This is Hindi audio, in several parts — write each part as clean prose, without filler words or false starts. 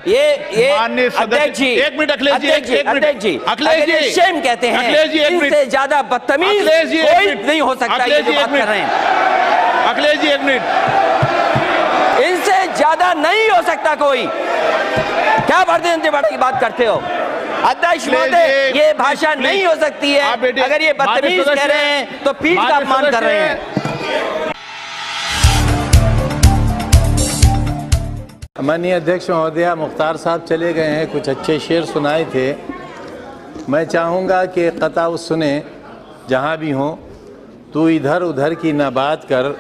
ये अध्यक्ष जी, एक मिनट अखिलेश जी, अध्यक्ष जी, अखिलेश जी, शेम कहते हैं, इनसे ज्यादा बदतमीज कोई नहीं हो सकता। ये जो बात कर रहे हैं अखिलेश जी, एक मिनट, इनसे ज्यादा नहीं हो सकता कोई। क्या भारतीय जनता पार्टी की बात करते हो अध्यक्ष महोदय? ये भाषा नहीं हो सकती है। अगर ये बदतमीज कह रहे हैं तो पीठ का अपमान कर रहे हैं। माननीय अध्यक्ष महोदया, मुख्तार साहब चले गए हैं, कुछ अच्छे शेर सुनाए थे। मैं चाहूँगा कि कताउ सुने जहाँ भी हों। तू इधर उधर की ना बात कर,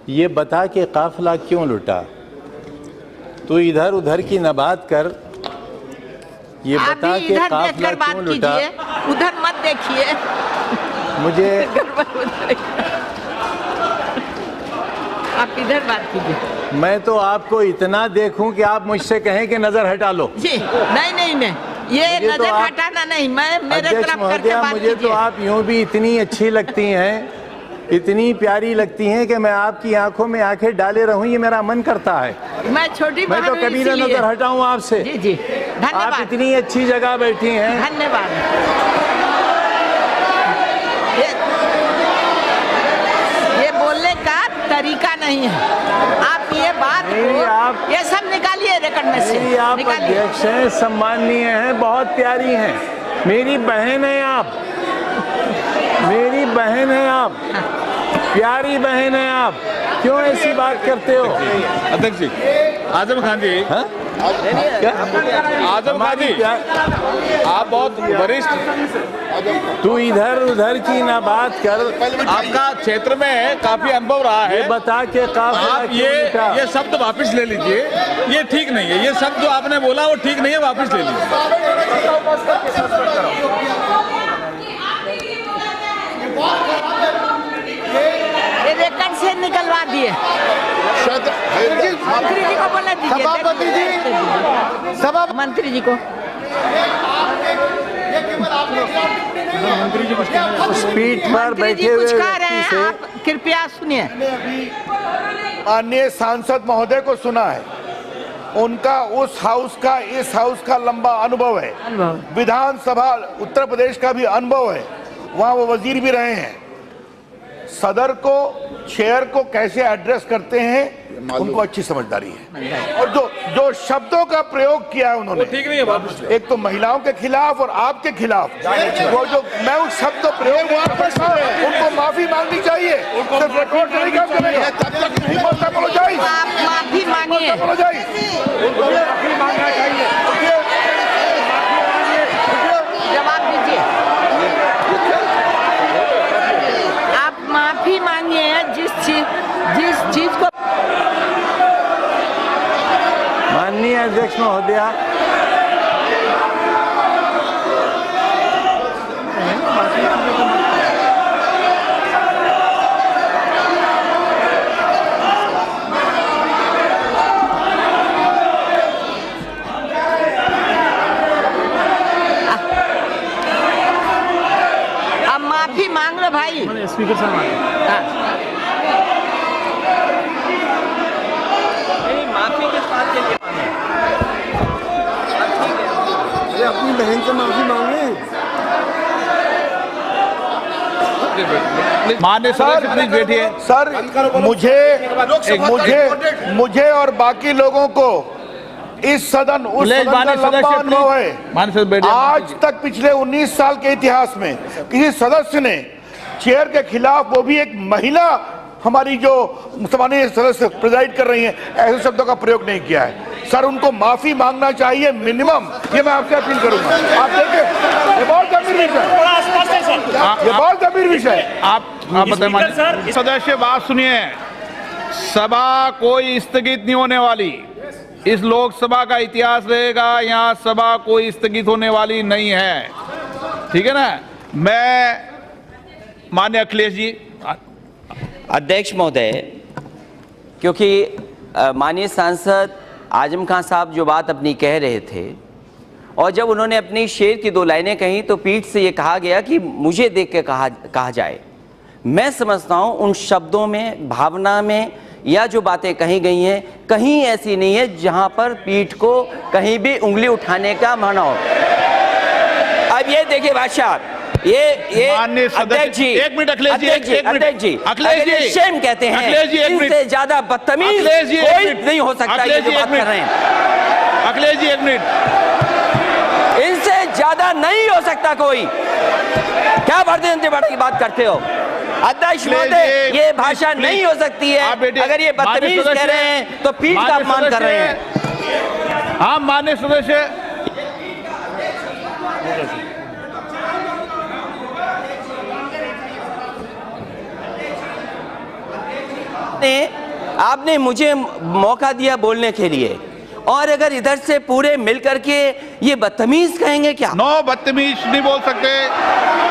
ये बता के काफिला क्यों लुटा। तू इधर उधर की ना बात कर, ये बता के काफिला क्यों लुटा। उधर मत देखिए मुझे आप इधर बात कीजिए। मैं तो आपको इतना देखूं कि आप मुझसे कहें कि नजर हटा लो। जी नहीं, ये नजर हटाना नहीं, मैं मेरे तरफ करके बात मुझे तो आप यूं भी इतनी अच्छी लगती हैं, इतनी प्यारी लगती हैं कि मैं आपकी आंखों में आंखें डाले रहूं, ये मेरा मन करता है। मैं छोटी मैं तो कभी ना नजर हटाऊं आपसे। जी धन्यवाद। आप इतनी अच्छी जगह बैठी हैं। धन्यवाद। ये बोलने का तरीका नहीं है। आप ये बात को ये सब निकालिए रिकॉर्ड में से। आप अध्यक्ष हैं, सम्माननीय हैं, बहुत प्यारी हैं, मेरी बहन है आप, मेरी बहन है आप, प्यारी बहन है आप, क्यों ऐसी बात करते हो? अध्यक्ष जी, आजम खान जी, आजम खान जी, आप बहुत वरिष्ठ। तू इधर उधर की ना बात कर। आपका क्षेत्र में काफी अनुभव रहा है। ये बता के आप ये शब्द वापस ले लीजिए, ये ठीक नहीं है। ये शब्द जो आपने बोला वो ठीक नहीं है, वापस ले लीजिए। ये रिकॉर्ड से निकलवा दिए। मंत्री जी को बोला दीजिए, सभापति जी, सभा मंत्री जी को। स्पीड पर बैठे हुए कुछ कह रहे हैं, आप कृपया सुनिए। माननीय सांसद महोदय को सुना है, उनका उस हाउस का इस हाउस का लंबा अनुभव है, विधानसभा उत्तर प्रदेश का भी अनुभव है, वहाँ वो वजीर भी रहे हैं। सदर को, चेयर को कैसे एड्रेस करते हैं उनको अच्छी समझदारी है। और जो शब्दों का प्रयोग किया है उन्होंने, ठीक नहीं है, एक तो महिलाओं के खिलाफ और आपके खिलाफ, वो जो मैं उस शब्द प्रयोग उनको माफी मांगनी चाहिए। सिर्फ रिकॉर्ड नहीं काम करेगा, आप माफी मांगिए। माफी मांगना चाहिए, जवाब दीजिए। आप माफी मांगिए जिस चीज को। माननीय अध्यक्ष महोदया, अब माफी मांग लो भाई। स्पीकर साहब, माफी किस बात के लिए मांगे? अरे अपनी बहन से माफी मांगे। माननीय सर, प्लीज बैठिए। सर, मुझे और बाकी लोगों को इस सदन उस सदन का लंबा अनुभव है। आज तक पिछले 19 साल के इतिहास में किसी सदस्य ने चेयर के खिलाफ, वो भी एक महिला हमारी जो सम्मानीय सदस्य प्रिजाइड कर रही हैं, ऐसे शब्दों का प्रयोग नहीं किया है। सर, उनको माफी मांगना चाहिए मिनिमम, ये मैं आपसे अपील करूंगा। आप देखिए, ये बहुत गंभीर विषय है, ये बहुत गंभीर विषय है। आप बताइए सदस्य, बात सुनिए। सभा कोई स्थगित नहीं होने वाली। इस लोकसभा का इतिहास रहेगा, यहाँ सभा कोई स्थगित होने वाली नहीं है, ठीक है ना। मैं माननीय अखिलेश जी। अध्यक्ष महोदय, क्योंकि माननीय सांसद आजम खान साहब जो बात अपनी कह रहे थे, और जब उन्होंने अपनी शेर की 2 लाइनें कहीं तो पीठ से ये कहा गया कि मुझे देख के कहा जाए। मैं समझता हूँ उन शब्दों में, भावना में या जो बातें कही गई हैं कहीं ऐसी नहीं है जहां पर पीठ को कहीं भी उंगली उठाने का मना हो। अब ये देखिए बादशाह, ये माननीय अध्यक्ष जी, एक मिनट अखिलेश जी, अध्यक्ष जी, अखिलेश जी, शेम कहते हैं, अखिलेश जी, एक मिनट, इनसे ज्यादा बदतमीज अखिलेश जी, कोई नहीं हो सकता। ये जो बात कर रहे हैं अखिलेश जी, एक मिनट, इनसे ज्यादा नहीं हो सकता कोई। क्या भारतीय जनता पार्टी की बात करते हो अध्यक्ष महोदय? ये भाषा नहीं हो सकती है। अगर ये बदतमीज कह रहे हैं तो पीठ का अपमान कर रहे हैं। हाँ माननीय सदस्य, आपने मुझे मौका दिया बोलने के लिए, और अगर इधर से पूरे मिल करके ये बदतमीज कहेंगे क्या? नो, बदतमीज नहीं बोल सकते।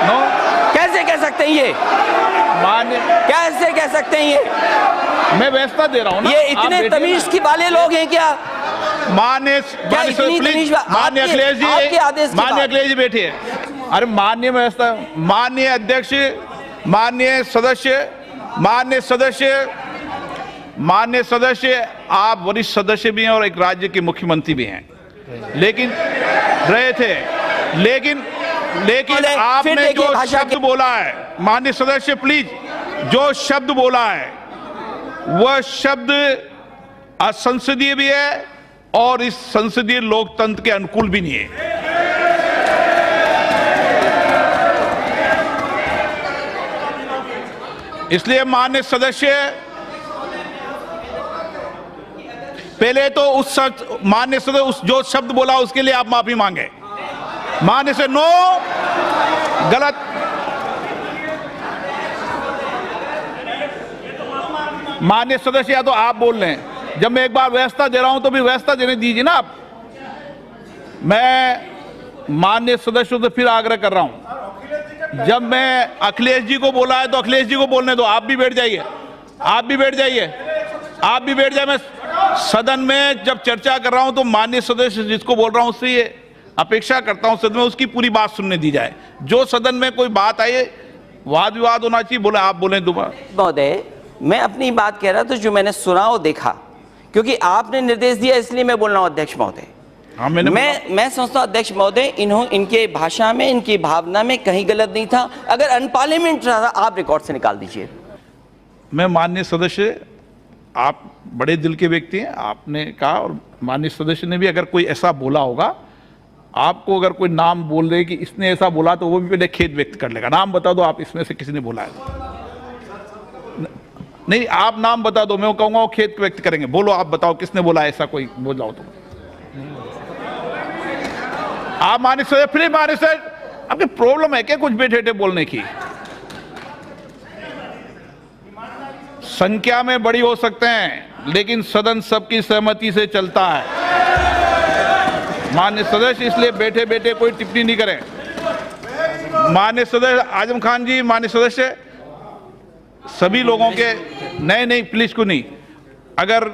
नो, कैसे कह सकते हैं ये? मान्य, कैसे कह सकते हैं ये? मैं व्यवस्था दे रहा हूँ ना। ये इतने तमीज की वाले लोग हैं क्या? मान्य अखिलेश जी, मान्य अखिलेश जी बैठिए। अरे मान्य व्यवस्था, मान्य अध्यक्ष, मान्य सदस्य, मान्य सदस्य, आप वरिष्ठ सदस्य भी हैं और एक राज्य के मुख्यमंत्री भी हैं, लेकिन रहे थे, लेकिन आपने जो शब्द बोला है, माननीय सदस्य प्लीज, जो शब्द बोला है वह शब्द असंसदीय भी है और इस संसदीय लोकतंत्र के अनुकूल भी नहीं है। इसलिए माननीय सदस्य, पहले तो उस माननीय सदस्य उस जो शब्द बोला उसके लिए आप माफी मांगे। माननीय से नो, गलत। माननीय सदस्य, या तो आप बोल रहे हैं, जब मैं एक बार व्यवस्था दे रहा हूं तो भी व्यवस्था देने दीजिए ना आप। मैं माननीय सदस्यों से फिर आग्रह कर रहा हूं, जब मैं अखिलेश जी को बोला है तो अखिलेश जी को बोलने दो। आप भी बैठ जाइए, आप भी बैठ जाइए, आप भी बैठ जाइए। मैं सदन में जब चर्चा कर रहा हूं तो माननीय सदस्य जिसको बोल रहा हूं उससे ये अपेक्षा करता हूं सदन में उसकी पूरी बात सुनने दी जाए। जो सदन में कोई बात आए, वाद विवाद होना चाहिए, बोले आप बोले दोबारा। महोदय, मैं अपनी बात कह रहा था जो मैंने सुना और देखा, क्योंकि आपने निर्देश दिया इसलिए मैं बोल रहा हूं अध्यक्ष महोदय। हाँ, मैं समझता हूं अध्यक्ष महोदय, इनके भाषा में, इनकी भावना में कहीं गलत नहीं था। अगर अनपार्लियामेंट था आप रिकॉर्ड से निकाल दीजिए। मैं माननीय सदस्य, आप बड़े दिल के व्यक्ति हैं, आपने कहा, और माननीय सदस्य ने भी अगर कोई ऐसा बोला होगा, आपको अगर कोई नाम बोल रहे कि इसने ऐसा बोला तो वो भी पहले खेद व्यक्त कर लेगा। नाम बता दो आप, इसमें से किसी ने बोला है? नहीं, आप नाम बता दो, मैं कहूंगा वो खेद व्यक्त करेंगे। बोलो, आप बताओ किसने बोला ऐसा, कोई बोला हो तो। आप माननीय सदस्य, फिर माननीय सदस्य, आपकी प्रॉब्लम है क्या कुछ बैठे बोलने की? संख्या में बड़ी हो सकते हैं लेकिन सदन सबकी सहमति से चलता है। माननीय सदस्य, इसलिए बैठे बैठे कोई टिप्पणी नहीं करें। माननीय सदस्य आजम खान जी, माननीय सदस्य, सभी लोगों के नहीं प्लीज को नहीं, अगर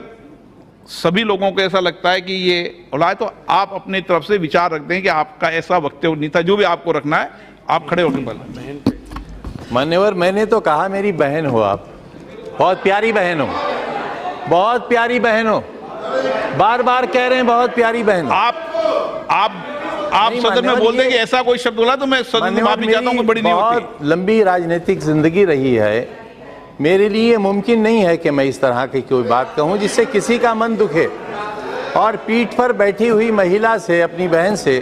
सभी लोगों को ऐसा लगता है कि ये औलाद, तो आप अपनी तरफ से विचार रखते हैं कि आपका ऐसा वक्तव्य नहीं था, जो भी आपको रखना है आप खड़े होकर बोलें। मान्यवर, मैंने तो कहा मेरी बहन हो आप, बहुत प्यारी बहन हो, बहुत प्यारी बहन हो, बार बार कह रहे हैं बहुत प्यारी बहन। आप सदन में बोल दें कि ऐसा कोई शब्द बोला तो मैं सदन में माफी चाहता हूं, बड़ी नहीं होती। बहुत लंबी राजनीतिक जिंदगी रही है, मेरे लिए मुमकिन नहीं है कि मैं इस तरह की कोई बात कहूं जिससे किसी का मन दुखे। और पीठ पर बैठी हुई महिला से, अपनी बहन से,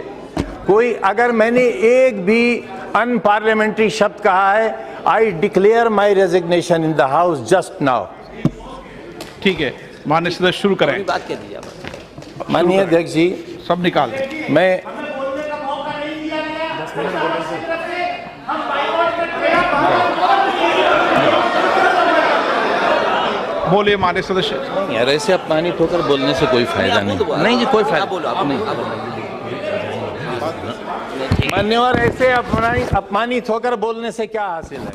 कोई अगर मैंने एक भी अनपार्लियामेंट्री शब्द कहा है, I declare my resignation in the house just now. ठीक है, माननीय सदस्य शुरू करें। बात कह दीजिए। माननीय अध्यक्ष जी, सब निकाल दें। मैं बोलिए माननीय सदस्य। नहीं यार, ऐसे अपमानित होकर बोलने से कोई फायदा नहीं जी, कोई फायदा नहीं। मान्यवर, ऐसे अपमानित होकर बोलने से क्या हासिल है?